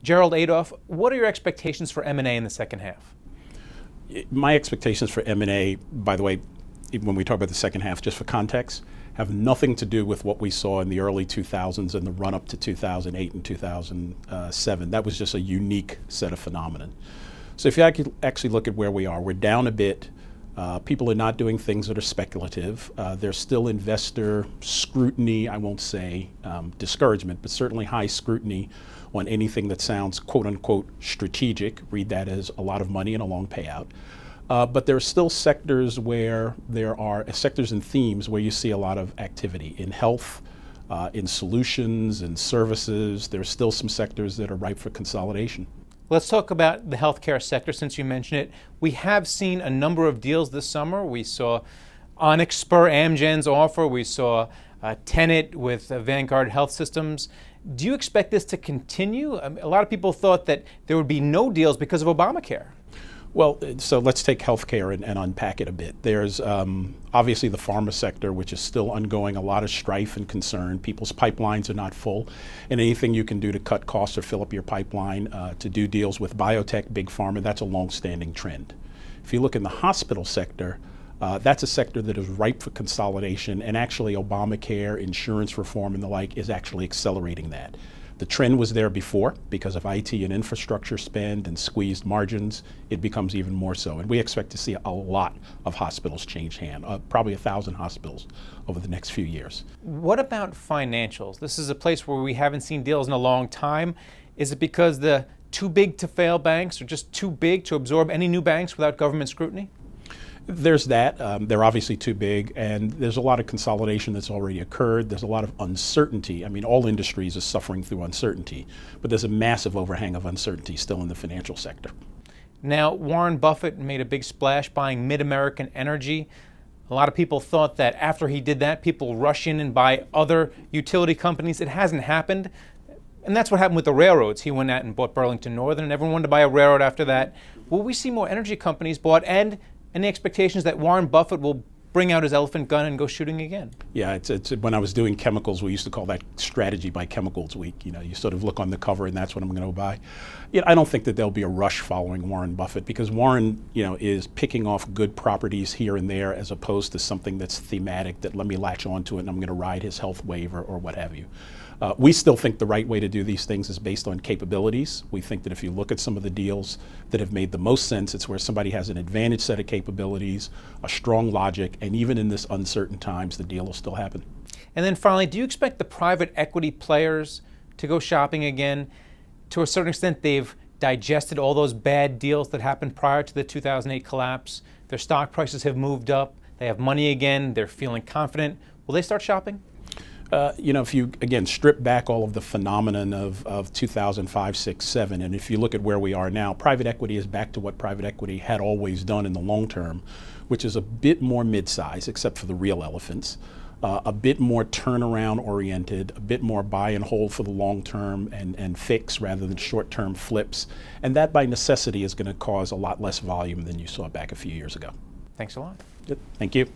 Gerald Adolph, what are your expectations for M&A in the second half? My expectations for M&A, by the way, when we talk about the second half, just for context, have nothing to do with what we saw in the early 2000s and the run-up to 2008 and 2007. That was just a unique set of phenomenon. So if you actually look at where we are, we're down a bit. People are not doing things that are speculative. There's still investor scrutiny, I won't say discouragement, but certainly high scrutiny on anything that sounds quote-unquote strategic. Read that as a lot of money and a long payout. But there are still sectors where there are sectors and themes where you see a lot of activity. In health, in solutions, in services, there are still some sectors that are ripe for consolidation. Let's talk about the healthcare sector since you mentioned it. We have seen a number of deals this summer. We saw Onyx spur Amgen's offer. We saw Tenet with Vanguard Health Systems. Do you expect this to continue? A lot of people thought that there would be no deals because of Obamacare. Well, so let's take healthcare and unpack it a bit. There's obviously the pharma sector, which is still undergoing a lot of strife and concern. People's pipelines are not full, and anything you can do to cut costs or fill up your pipeline to do deals with biotech, big pharma, that's a long-standing trend. If you look in the hospital sector, that's a sector that is ripe for consolidation, and actually Obamacare, insurance reform and the like is actually accelerating that. The trend was there before because of IT and infrastructure spend and squeezed margins. It becomes even more so. And we expect to see a lot of hospitals change hand, probably 1,000 hospitals over the next few years. What about financials? This is a place where we haven't seen deals in a long time. Is it because the too big to fail banks are just too big to absorb any new banks without government scrutiny? There's that. They're obviously too big, and there's a lot of consolidation that's already occurred. There's a lot of uncertainty. I mean, all industries are suffering through uncertainty, but there's a massive overhang of uncertainty still in the financial sector. Now, Warren Buffett made a big splash buying Mid-American Energy. A lot of people thought that after he did that, people would rush in and buy other utility companies. It hasn't happened. And that's what happened with the railroads. He went out and bought Burlington Northern, and everyone wanted to buy a railroad after that. Will we see more energy companies bought, and any expectations that Warren Buffett will bring out his elephant gun and go shooting again? Yeah, it's when I was doing chemicals, we used to call that strategy by chemicals week. You know, you sort of look on the cover and that's what I'm going to buy. You know, I don't think that there'll be a rush following Warren Buffett because Warren, you know, is picking off good properties here and there as opposed to something that's thematic that let me latch onto it and I'm going to ride his health wave or what have you. We still think the right way to do these things is based on capabilities. We think that if you look at some of the deals that have made the most sense, it's where somebody has an advantage set of capabilities, a strong logic, and even in this uncertain times, the deal will still happen. And then finally, do you expect the private equity players to go shopping again? To a certain extent, they've digested all those bad deals that happened prior to the 2008 collapse. Their stock prices have moved up. They have money again. They're feeling confident. Will they start shopping? You know, if you, again, strip back all of the phenomenon of 2005, 6, 7, and if you look at where we are now, private equity is back to what private equity had always done in the long term, which is a bit more mid-size, except for the real elephants, a bit more turnaround oriented, a bit more buy and hold for the long term and fix rather than short-term flips. And that by necessity is going to cause a lot less volume than you saw back a few years ago. Thanks a lot. Good. Thank you.